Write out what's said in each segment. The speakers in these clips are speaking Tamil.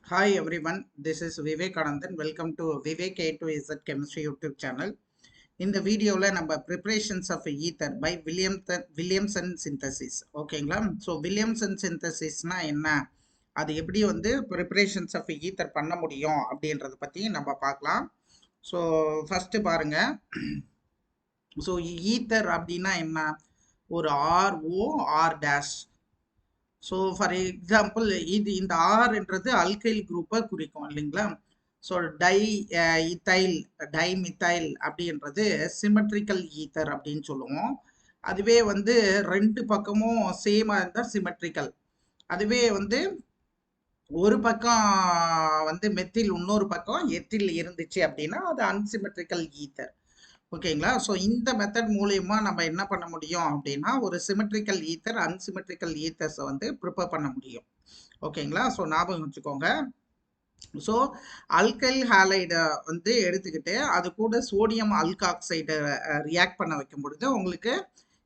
Hi everyone, this is Vivekanandan. Welcome to Vivek A to Z Chemistry YouTube channel. இந்த வீடியோவில் நம்ம preparations of ether by Williamson synthesis ஓகேங்களா. ஸோ வில்லியம்சன் சிந்தசிஸ்னா என்ன, அது எப்படி வந்து ப்ரிப்ரேஷன்ஸ் ஆஃப் ஈத்தர் பண்ண முடியும் அப்படின்றத பற்றி நம்ம பார்க்கலாம். ஸோ ஃபஸ்ட்டு பாருங்க. ஸோ ஈத்தர் அப்படின்னா என்ன, ஒரு R dash. So for example இந்த ஆர்ன்றது அல்கைல் குரூப்பை குறிக்கும் இல்லைங்களா. ஸோ டைமித்தைல் அப்படின்றது சிமெட்ரிக்கல் ஈத்தர் அப்படின்னு சொல்லுவோம். அதுவே வந்து ரெண்டு பக்கமும் சேமாக இருந்தால் சிமெட்ரிக்கல். அதுவே வந்து ஒரு பக்கம் வந்து மெத்தில் இன்னொரு பக்கம் எத்தில் இருந்துச்சு அப்படின்னா அது அன்சிமெட்ரிக்கல் ஈத்தர். ஓகேங்களா. ஸோ இந்த மெத்தட் மூலயமா நம்ம என்ன பண்ண முடியும் அப்படின்னா ஒரு சிமெட்ரிக்கல் ஈத்தர் அன்சிமெட்ரிக்கல் ஈத்தர்ஸை வந்து ப்ரிப்பேர் பண்ண முடியும். ஓகேங்களா. ஸோ ஞாபகம் வச்சுக்கோங்க. ஸோ அல்கைல் ஹாலைடை வந்து எடுத்துக்கிட்டு அது கூட சோடியம் அல்காக்சைடை ரியாக்ட் பண்ண வைக்கும் பொழுது உங்களுக்கு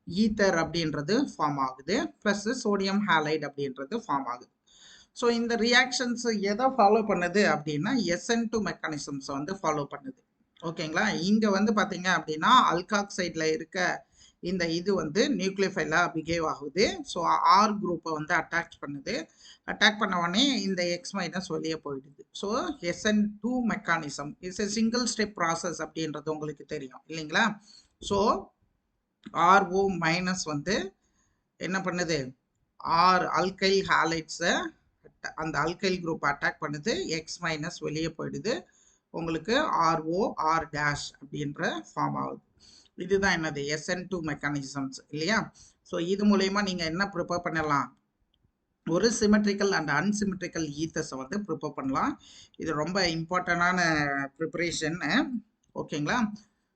ஈத்தர் அப்படின்றது ஃபார்ம் ஆகுது, ப்ளஸ் சோடியம் ஹாலைடு அப்படின்றது ஃபார்ம் ஆகுது. ஸோ இந்த ரியாக்ஷன்ஸ் எதை ஃபாலோ பண்ணுது அப்படின்னா SN2 மெக்கானிசம்ஸை வந்து ஃபாலோ பண்ணுது. ஓகேங்களா. இங்கே வந்து பார்த்தீங்க அப்படின்னா அல்காக்சைடில் இருக்க இந்த இது வந்து நியூக்ளியோஃபைலாக பிஹேவ் ஆகுது. ஸோ ஆர் குரூப்பை வந்து அட்டாக் பண்ணுது. அட்டாக் பண்ண உடனே இந்த எக்ஸ் மைனஸ் வெளியே போயிடுது. So SN2 mechanism is a single step process அப்படின்றது உங்களுக்கு தெரியும் இல்லைங்களா. ஸோ RO மைனஸ் வந்து என்ன பண்ணுது, ஆர் அல்கைல் ஹாலைட்ஸை அந்த அல்கைல் குரூப் அட்டாக் பண்ணுது, எக்ஸ் மைனஸ் வெளியே போயிடுது, உங்களுக்கு RO R டேஷ் அப்படின்ற ஃபார்ம் ஆகுது. இதுதான் என்னது SN2 மெக்கானிசம்ஸ் இல்லையா. ஸோ இது மூலயமா நீங்கள் என்ன ப்ரிப்பேர் பண்ணலாம், ஒரு சிமெட்ரிக்கல் அண்ட் அன்சிமெட்ரிக்கல் ஈத்தர்ஸை வந்து ப்ரிப்பேர் பண்ணலாம். இது ரொம்ப இம்பார்ட்டண்டான ப்ரிப்பரேஷன். ஓகேங்களா.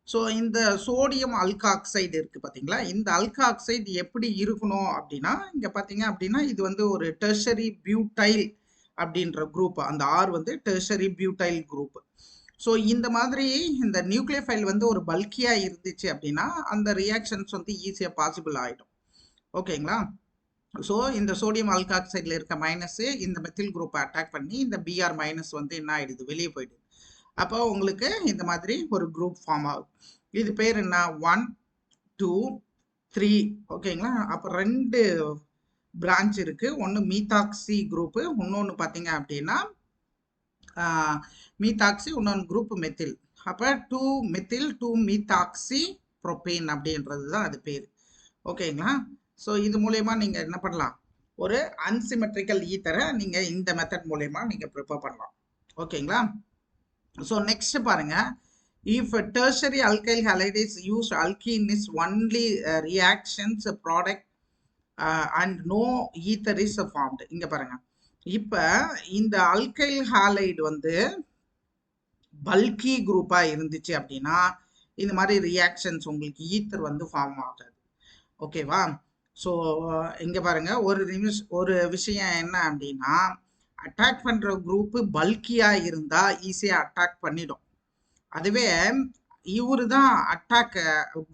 ஸோ இந்த சோடியம் அல்காக்சைடு இருக்குது பார்த்தீங்களா, இந்த அல்காக்சைடு எப்படி இருக்கணும் அப்படின்னா இங்கே பார்த்தீங்க அப்படின்னா இது வந்து ஒரு டெர்ஷரி பியூட்டைல் அப்படின்ற குரூப், அந்த ஆர் வந்து டெர்ஷரி பியூட்டைல் குரூப். ஸோ இந்த மாதிரி இந்த நியூக்ளியோஃபைல் வந்து ஒரு பல்கியாக இருந்துச்சு அப்படின்னா அந்த ரியாக்ஷன்ஸ் வந்து ஈஸியாக பாசிபிள் ஆகிடும். ஓகேங்களா. ஸோ இந்த சோடியம் அல்காக்சைடில் இருக்க மைனஸு இந்த மெத்தில் குரூப்பை அட்டாக் பண்ணி இந்த BR மைனஸ் வந்து என்ன ஆகிடுது, வெளியே போயிடுது. அப்போ உங்களுக்கு இந்த மாதிரி ஒரு குரூப் ஃபார்ம் ஆகுது. இது பேர் என்ன, 1 2 3. ஓகேங்களா. அப்போ ரெண்டு பிரான்ச் இருக்குது. ஒன்று மீத்தாக்சி குரூப்பு, இன்னொன்று பார்த்தீங்க அப்படின்னா மீத்தாக்சி, இன்னொன்று குரூப் மெத்தில். அப்போ 2 மெத்தில் 2 மீத்தாக்சி ப்ரோபேன் அப்படின்றது தான் அது பேர். ஓகேங்களா. ஸோ இது மூலயமா நீங்கள் என்ன பண்ணலாம், ஒரு அன்சிமெட்ரிக்கல் ஈத்தரை நீங்கள் இந்த மெத்தட் மூலயமா நீங்கள் ப்ரிப்பேர் பண்ணலாம். ஓகேங்களா. ஸோ நெக்ஸ்ட் பாருங்க, if a tertiary alkyl halide is used, alkene is only reactions product and no ether is formed. இங்க பாருங்க, இப்போ இந்த அல்கைல் ஹாலைடு வந்து பல்கி குரூப்பா இருந்துச்சு அப்படின்னா இந்த மாதிரி ரியாக்ஷன்ஸ் உங்களுக்கு ஈத்தர் வந்து ஃபார்ம் ஆகாது. ஓகேவா. ஸோ இங்க பாருங்க, ஒரு விஷயம் என்ன அப்படின்னா அட்டாக் பண்ற குரூப் பல்கியா இருந்தா ஈஸியா அட்டாக் பண்ணிடும். அதுவே இவரு தான் அட்டாக்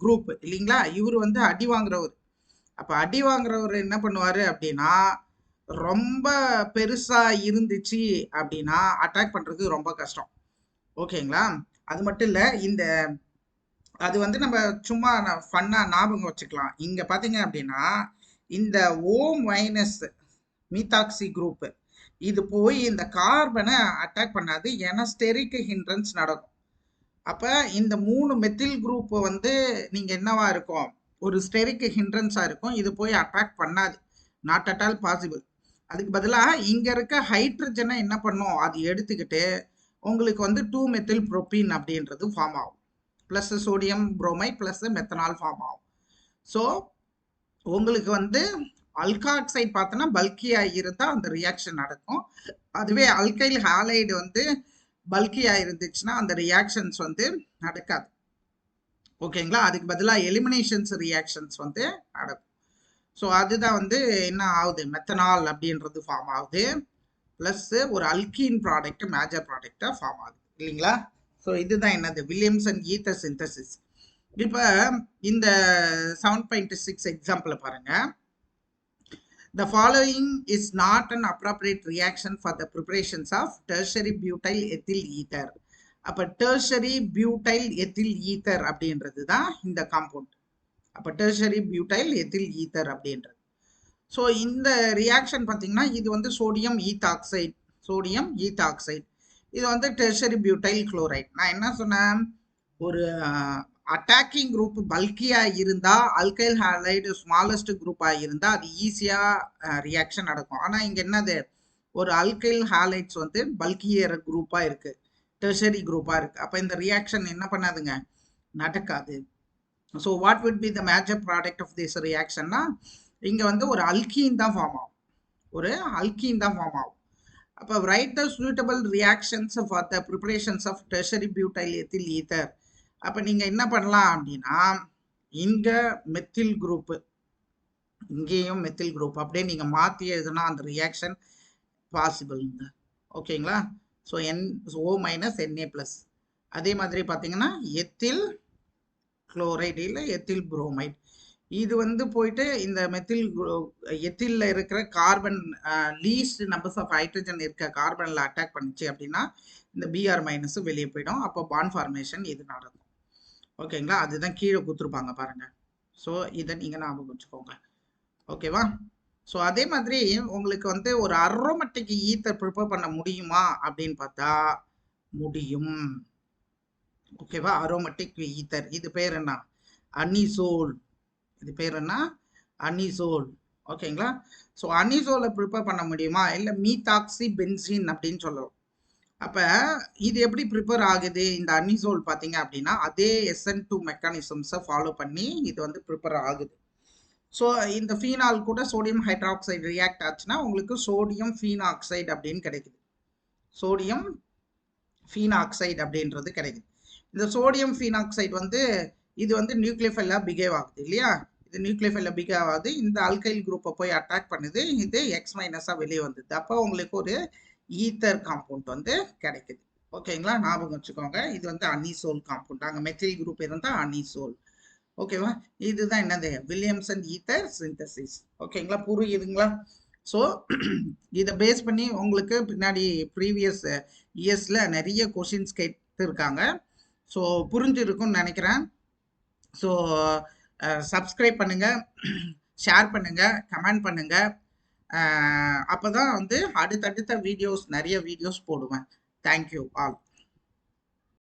குரூப் இல்லைங்களா, இவர் வந்து அடி வாங்குறவர். அப்போ அடி வாங்குறவர் என்ன பண்ணுவார் அப்படின்னா ரொம்ப பெருசாக இருந்துச்சு அப்படின்னா அட்டாக் பண்ணுறது ரொம்ப கஷ்டம். ஓகேங்களா. அது மட்டும் இல்லை, அது வந்து நம்ம சும்மா ஃபன்னாக ஞாபகம் வச்சுக்கலாம். இங்கே பார்த்தீங்க அப்படின்னா இந்த O மைனஸ் மீத்தாக்சி குரூப்பு இது போய் இந்த கார்பனை அட்டாக் பண்ணாது, ஏன்னா ஸ்டெரிக் ஹிண்ட்ரன்ஸ் நடக்கும். அப்போ இந்த 3 மெத்தில் குரூப் வந்து நீங்கள் என்னவா இருக்கும், ஒரு ஸ்டெரிக் ஹிண்ட்ரன்ஸாக இருக்கும். இது போய் அட்டாக் பண்ணாது, நாட் அட் ஆல் பாசிபிள். அதுக்கு பதிலாக இங்கே இருக்க ஹைட்ரஜனை என்ன பண்ணும், அது எடுத்துக்கிட்டு உங்களுக்கு வந்து 2 மெத்தில் ப்ரோப்பீன் அப்படின்றது ஃபார்ம் ஆகும், plus sodium bromide plus methanol form ஆகும். ஸோ உங்களுக்கு வந்து அல்காக்சைடு பார்த்தோன்னா பல்கியாக இருந்தால் அந்த ரியாக்ஷன் நடக்கும். அதுவே அல்கைல் ஹாலைடு வந்து பல்கியாக இருந்துச்சுன்னா அந்த ரியாக்ஷன்ஸ் வந்து நடக்காது. ஓகேங்களா. அதுக்கு பதிலாக எலிமினேஷன்ஸ் ரியாக்ஷன்ஸ் வந்து நடக்கும். ஸோ அதுதான் வந்து என்ன ஆகுது, மெத்தனால் அப்படின்றது ஃபார்ம் ஆகுது, ப்ளஸ் ஒரு அல்கீன் ப்ராடக்ட் மேஜர் ப்ராடக்டாக ஃபார்ம் ஆகுது இல்லைங்களா. ஸோ இதுதான் என்னது வில்லியம்சன் ஈத்தர் சிந்தசிஸ். இப்போ இந்த 7.6 எக்ஸாம்பிள் பாருங்க. The following is not an appropriate reaction for the preparations of tertiary butyl ethyl ether. அப்ப tertiary butyl ethyl ether அப்படின்றது தான் இந்த காம்பவுண்ட். அப்ப tertiary butyl ethyl ether அப்படின்றது. ஸோ இந்த ரியாக்ஷன் பார்த்தீங்கன்னா இது வந்து சோடியம் ஈத்தாக்சைடு. சோடியம் ஈத்தாக்சைடு இது வந்து டெர்ஷரி பியூட்டைல் குளோரைட். நான் என்ன சொன்னேன், ஒரு அட்டாக்கிங் குரூப் பல்கியாக இருந்தால், அல்கைல் ஹாலைடு ஸ்மாலஸ்ட் குரூப்பாக இருந்தால் அது ஈஸியாக ரியாக்ஷன் நடக்கும். ஆனால் இங்கே என்னது, ஒரு அல்கைல் ஹாலைட்ஸ் வந்து பல்கியர் குரூப்பாக இருக்குது, டெர்ஷரி குரூப்பாக இருக்குது. அப்போ இந்த ரியாக்ஷன் என்ன பண்ணாதுங்க, நடக்காது. So what would be the major product of this ரியாக்ஷன்னா, இங்கே வந்து ஒரு அல்கீன் தான் ஃபார்ம் ஆகும், ஒரு அல்கீன் தான் ஃபார்ம் ஆகும். அப்போ write the suitable reactions for the preparations of tertiary butyl ethyl ether. அப்போ நீங்கள் என்ன பண்ணலாம் அப்படின்னா, இங்கே மெத்தில் குரூப்பு, இங்கேயும் மெத்தில் குரூப் அப்படியே நீங்கள் மாற்றி எழுதுனா அந்த ரியாக்ஷன் பாசிபிள்ங்க. ஓகேங்களா? So O minus Na plus. அதே மாதிரி பார்த்தீங்கன்னா எத்தில் குளோரைடு இல்லை எத்தில் புரோமைட், இது வந்து போயிட்டு இந்த மெத்தில் எத்தில்ல இருக்கிற carbon least numbers of hydrogen இருக்க கார்பனில் அட்டாக் பண்ணிச்சு அப்படின்னா இந்த Br மைனஸ் வெளியே போயிடும். அப்போ பாண்ட் ஃபார்மேஷன் இது நடக்கும். ஓகேங்களா? அதுதான் கீழே கொடுத்துருப்பாங்க பாருங்க. ஸோ இதை நீங்கள் ஞாபகம் வச்சுக்கோங்க. ஓகேவா? ஸோ அதே மாதிரி உங்களுக்கு வந்து ஒரு அரோமேட்டிக் ஈத்தர் ப்ரிப்பேர் பண்ண முடியுமா அப்படின்னு பார்த்தா முடியும். ஓகேவா? அரோமேட்டிக் ஈத்தர், இது பேர் என்ன, அனிசோல். இது பேர் என்ன, அனிசோல். ஓகேங்களா? ஸோ அனிசோலை ப்ரிப்பேர் பண்ண முடியுமா, இல்லை மீத்தாக்சி பென்சின் அப்படின்னு சொல்லலாம். அப்போ இது எப்படி ப்ரிப்பேர் ஆகுது இந்த அனிசோல் பார்த்தீங்க அப்படின்னா, அதே SN2 மெக்கானிசம்ஸை ஃபாலோ பண்ணி இது வந்து ப்ரிப்பேர் ஆகுது. ஸோ இந்த ஃபீனால் கூட சோடியம் ஹைட்ராக்சைடு ரியாக்ட் ஆச்சுன்னா உங்களுக்கு சோடியம் ஃபீனாக்சைடு அப்படின்னு கிடைக்குது. சோடியம் ஃபீனாக்சைடு அப்படின்றது கிடைக்குது. இந்த சோடியம் ஃபீனாக்சைடு வந்து இது வந்து நியூக்ளியோஃபைலாக பிஹேவ் ஆகுது இல்லையா, இது நியூக்ளியோஃபைலாக பிஹேவ் ஆகுது, இந்த அல்கைல் குரூப்பை போய் அட்டாக் பண்ணுது, இது X மைனஸாக வெளியே வந்தது. அப்போ உங்களுக்கு ஒரு ஈத்தர் காம்பவுண்ட் வந்து கிடைக்குது. ஓகேங்களா? ஞாபகம் வச்சுக்கோங்க, இது வந்து அனிசோல் காம்பவுண்ட். அங்கே மெத்தில் குரூப் இருந்தால் அனிசோல். ஓகேவா? இதுதான் என்னது, வில்லியம்சன் ஈத்தர் சிந்தசிஸ். ஓகேங்களா? புரியுதுங்களா? ஸோ இதை பேஸ் பண்ணி உங்களுக்கு பின்னாடி ப்ரீவியஸ் இயர்ஸில் நிறைய கொஷின்ஸ் கேட்டிருக்காங்க. ஸோ புரிஞ்சிருக்கும்னு நினைக்கிறேன். ஸோ சப்ஸ்கிரைப் பண்ணுங்கள், ஷேர் பண்ணுங்கள், கமெண்ட் பண்ணுங்கள். அப்போ தான் வந்து அடுத்தடுத்த வீடியோஸ், நிறைய வீடியோஸ் போடுவேன். Thank you all.